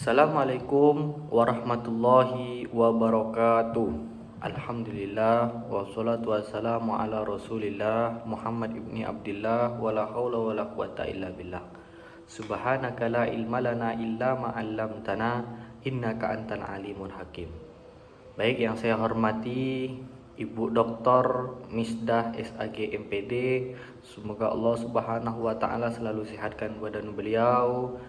Assalamualaikum warahmatullahi wabarakatuh. Alhamdulillah wassalatu wassalamu ala Rasulillah Muhammad ibni Abdillah wala haula wala quwata illa billah. Subhanaka la ilma lana illa ma 'allamtana innaka antal alimul hakim. Baik, yang saya hormati Ibu Dr. Misdah SAG MPD, semoga Allah Subhanahu wa taala selalu sehatkan badan beliau,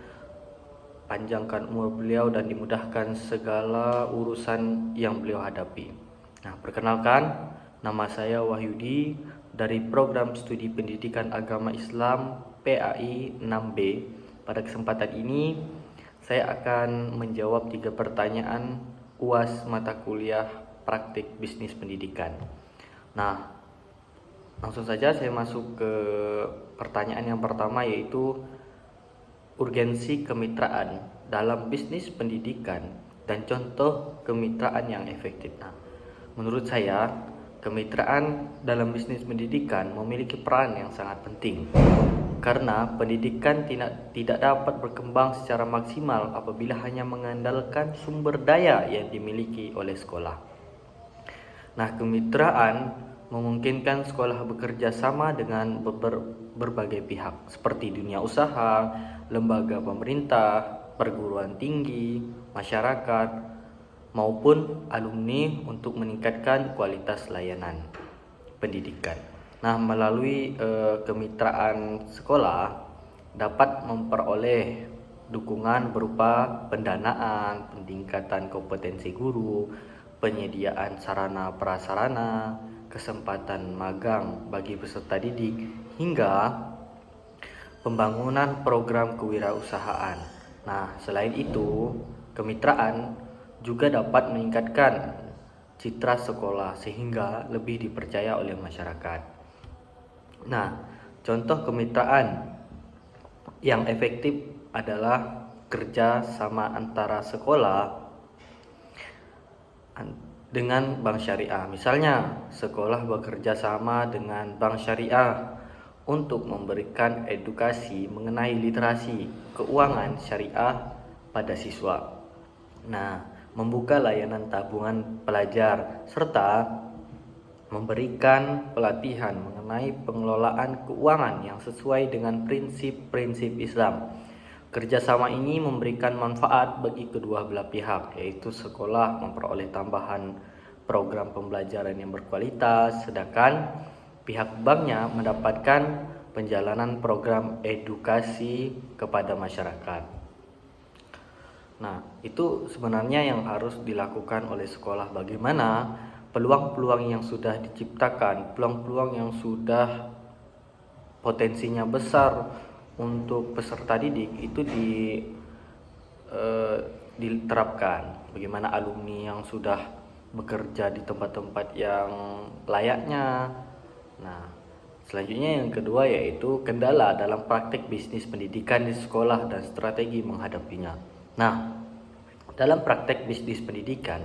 panjangkan umur beliau dan dimudahkan segala urusan yang beliau hadapi. Nah, perkenalkan, nama saya Wahyudi dari Program Studi Pendidikan Agama Islam PAI 6B. Pada kesempatan ini, saya akan menjawab 3 pertanyaan UAS mata kuliah Praktik Bisnis Pendidikan. Nah, langsung saja saya masuk ke pertanyaan yang pertama, yaitu urgensi kemitraan dalam bisnis pendidikan dan contoh kemitraan yang efektif. Nah, menurut saya, kemitraan dalam bisnis pendidikan memiliki peran yang sangat penting karena pendidikan tidak dapat berkembang secara maksimal apabila hanya mengandalkan sumber daya yang dimiliki oleh sekolah. Nah, kemitraan memungkinkan sekolah bekerja sama dengan berbagai pihak seperti dunia usaha, lembaga pemerintah, perguruan tinggi, masyarakat, maupun alumni untuk meningkatkan kualitas layanan pendidikan. Nah, melalui kemitraan sekolah dapat memperoleh dukungan berupa pendanaan, peningkatan kompetensi guru, penyediaan sarana prasarana, kesempatan magang bagi peserta didik, hingga pembangunan program kewirausahaan. Nah, selain itu, kemitraan juga dapat meningkatkan citra sekolah sehingga lebih dipercaya oleh masyarakat. Nah, contoh kemitraan yang efektif adalah kerja sama antara sekolah dengan bank syariah. Misalnya, sekolah bekerja sama dengan bank syariah untuk memberikan edukasi mengenai literasi keuangan syariah pada siswa. Nah, membuka layanan tabungan pelajar serta memberikan pelatihan mengenai pengelolaan keuangan yang sesuai dengan prinsip-prinsip Islam. Kerjasama ini memberikan manfaat bagi kedua belah pihak, yaitu sekolah memperoleh tambahan program pembelajaran yang berkualitas, sedangkan pihak banknya mendapatkan penjalanan program edukasi kepada masyarakat. Nah, itu sebenarnya yang harus dilakukan oleh sekolah. Bagaimana peluang-peluang yang sudah diciptakan, peluang-peluang yang sudah potensinya besar untuk peserta didik itu diterapkan. Bagaimana alumni yang sudah bekerja di tempat-tempat yang layaknya. Nah, selanjutnya yang kedua yaitu kendala dalam praktik bisnis pendidikan di sekolah dan strategi menghadapinya. Nah, dalam praktek bisnis pendidikan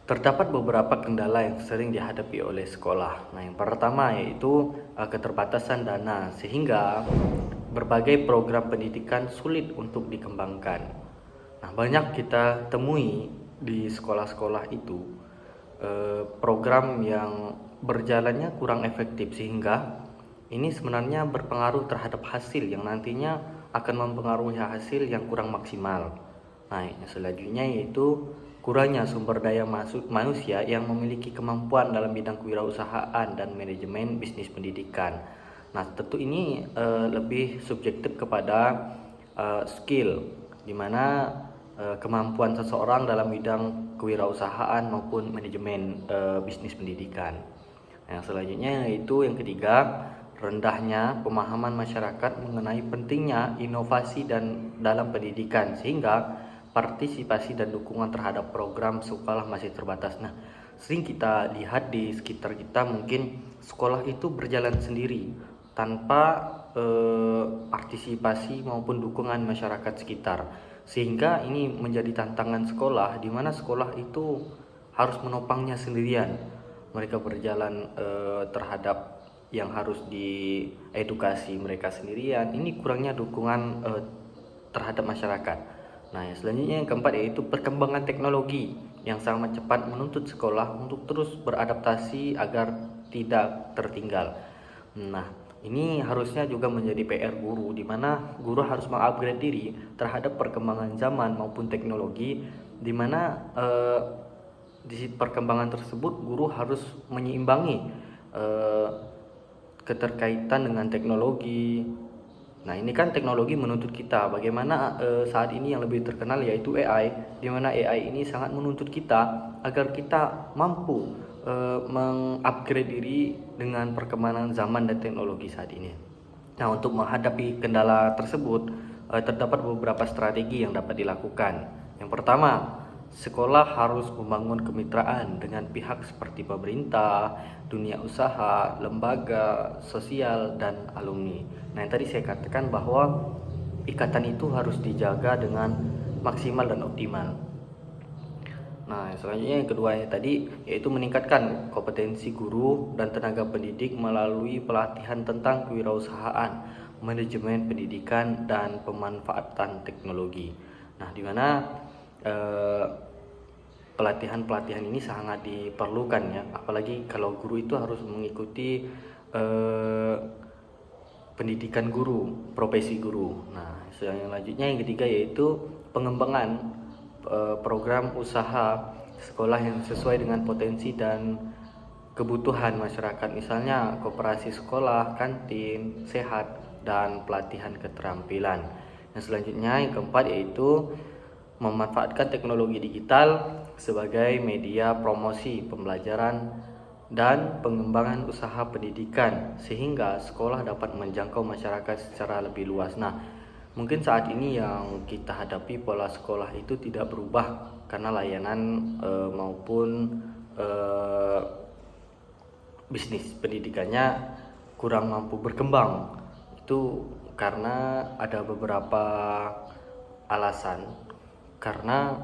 terdapat beberapa kendala yang sering dihadapi oleh sekolah. Nah, yang pertama yaitu keterbatasan dana sehingga berbagai program pendidikan sulit untuk dikembangkan. Nah, banyak kita temui di sekolah-sekolah itu program yang berjalannya kurang efektif sehingga ini sebenarnya berpengaruh terhadap hasil yang nantinya akan mempengaruhi hasil yang kurang maksimal. Nah, yang selanjutnya yaitu kurangnya sumber daya manusia yang memiliki kemampuan dalam bidang kewirausahaan dan manajemen bisnis pendidikan. Nah, tentu ini lebih subjektif kepada skill, di mana kemampuan seseorang dalam bidang kewirausahaan maupun manajemen bisnis pendidikan. Nah, yang selanjutnya yaitu yang ketiga, rendahnya pemahaman masyarakat mengenai pentingnya inovasi dan dalam pendidikan sehingga partisipasi dan dukungan terhadap program sekolah masih terbatas. Nah, sering kita lihat di sekitar kita mungkin sekolah itu berjalan sendiri tanpa partisipasi maupun dukungan masyarakat sekitar. Sehingga ini menjadi tantangan sekolah di mana sekolah itu harus menopangnya sendirian. Mereka berjalan terhadap yang harus diedukasi mereka sendirian. Ini kurangnya dukungan terhadap masyarakat. Nah, yang selanjutnya yang keempat yaitu perkembangan teknologi yang sangat cepat menuntut sekolah untuk terus beradaptasi agar tidak tertinggal. Nah, ini harusnya juga menjadi PR guru, di mana guru harus mengupgrade diri terhadap perkembangan zaman maupun teknologi, di mana di perkembangan tersebut guru harus menyeimbangi eh, keterkaitan dengan teknologi. Nah, ini kan teknologi menuntut kita. Bagaimana saat ini yang lebih terkenal yaitu AI, di mana AI ini sangat menuntut kita agar kita mampu mengupgrade diri dengan perkembangan zaman dan teknologi saat ini. Nah, untuk menghadapi kendala tersebut, terdapat beberapa strategi yang dapat dilakukan. Yang pertama, sekolah harus membangun kemitraan dengan pihak seperti pemerintah, dunia usaha, lembaga sosial, dan alumni. Nah, yang tadi saya katakan bahwa ikatan itu harus dijaga dengan maksimal dan optimal. Nah, selanjutnya yang kedua tadi yaitu meningkatkan kompetensi guru dan tenaga pendidik melalui pelatihan tentang kewirausahaan, manajemen pendidikan, dan pemanfaatan teknologi. Nah, di mana eh, pelatihan-pelatihan ini sangat diperlukan ya, apalagi kalau guru itu harus mengikuti eh, pendidikan guru, profesi guru. Nah, selanjutnya yang ketiga yaitu pengembangan program usaha sekolah yang sesuai dengan potensi dan kebutuhan masyarakat, misalnya koperasi sekolah, kantin, sehat, dan pelatihan keterampilan. Yang selanjutnya yang keempat yaitu memanfaatkan teknologi digital sebagai media promosi pembelajaran dan pengembangan usaha pendidikan sehingga sekolah dapat menjangkau masyarakat secara lebih luas. Nah, mungkin saat ini yang kita hadapi pola sekolah itu tidak berubah karena layanan maupun bisnis pendidikannya kurang mampu berkembang. Itu karena ada beberapa alasan. Karena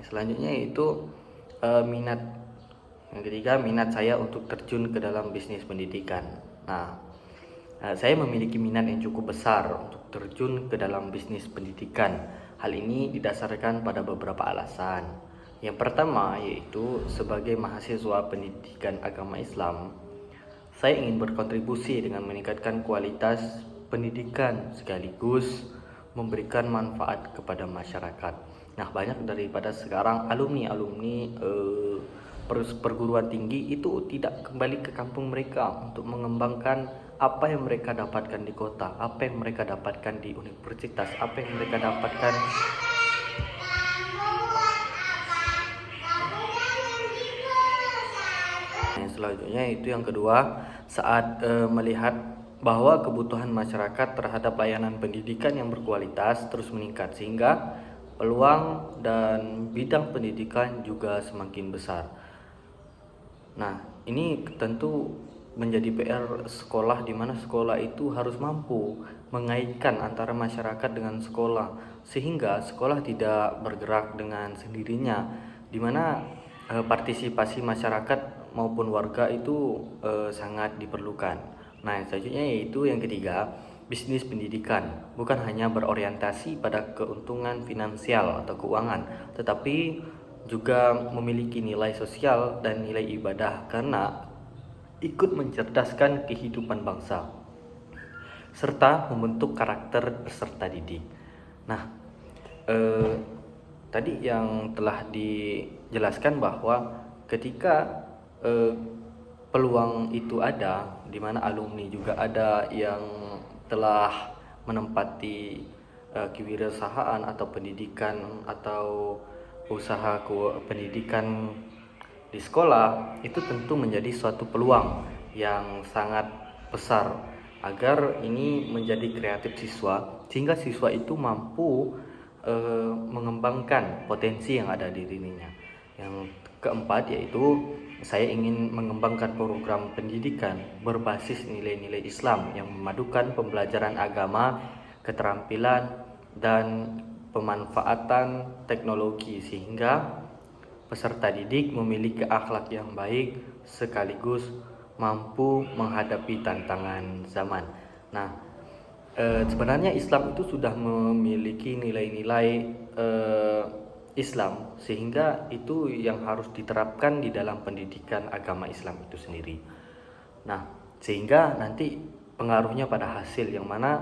selanjutnya yaitu minat. Yang ketiga, minat saya untuk terjun ke dalam bisnis pendidikan. Nah, saya memiliki minat yang cukup besar untuk terjun ke dalam bisnis pendidikan. Hal ini didasarkan pada beberapa alasan. Yang pertama yaitu sebagai mahasiswa pendidikan agama Islam, saya ingin berkontribusi dengan meningkatkan kualitas pendidikan sekaligus memberikan manfaat kepada masyarakat. Nah, banyak daripada sekarang alumni perguruan tinggi itu tidak kembali ke kampung mereka untuk mengembangkan apa yang mereka dapatkan di kota, apa yang mereka dapatkan di universitas, apa yang mereka dapatkan. Selanjutnya itu yang kedua, saat melihat bahwa kebutuhan masyarakat terhadap layanan pendidikan yang berkualitas terus meningkat sehingga peluang dan bidang pendidikan juga semakin besar. Nah, ini tentu menjadi PR sekolah, di mana sekolah itu harus mampu mengaitkan antara masyarakat dengan sekolah sehingga sekolah tidak bergerak dengan sendirinya, di mana partisipasi masyarakat maupun warga itu sangat diperlukan. Nah, selanjutnya yaitu yang ketiga, bisnis pendidikan bukan hanya berorientasi pada keuntungan finansial atau keuangan, tetapi juga memiliki nilai sosial dan nilai ibadah karena ikut mencerdaskan kehidupan bangsa serta membentuk karakter peserta didik. Nah, tadi yang telah dijelaskan bahwa ketika peluang itu ada, di mana alumni juga ada yang telah menempati kewirausahaan atau pendidikan atau usaha pendidikan di sekolah, itu tentu menjadi suatu peluang yang sangat besar agar ini menjadi kreatif siswa sehingga siswa itu mampu mengembangkan potensi yang ada di dirinya. Yang keempat yaitu saya ingin mengembangkan program pendidikan berbasis nilai-nilai Islam yang memadukan pembelajaran agama, keterampilan, dan pemanfaatan teknologi sehingga peserta didik memiliki akhlak yang baik sekaligus mampu menghadapi tantangan zaman. Nah, sebenarnya Islam itu sudah memiliki nilai-nilai Islam, sehingga itu yang harus diterapkan di dalam pendidikan agama Islam itu sendiri. Nah, sehingga nanti pengaruhnya pada hasil, yang mana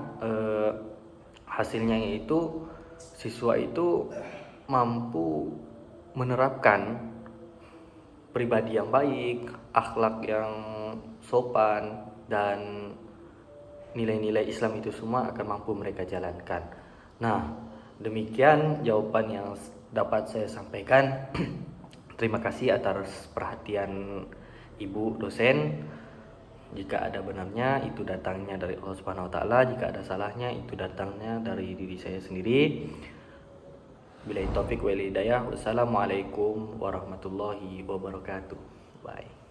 hasilnya yaitu siswa itu mampu menerapkan pribadi yang baik, akhlak yang sopan, dan nilai-nilai Islam itu semua akan mampu mereka jalankan. Nah, demikian jawaban yang dapat saya sampaikan. Terima kasih atas perhatian Ibu dosen. Jika ada benarnya, itu datangnya dari Allah Subhanahu wa taala. Jika ada salahnya, itu datangnya dari diri saya sendiri. Billahi taufik wal hidayah. Wassalamualaikum warahmatullahi wabarakatuh. Bye.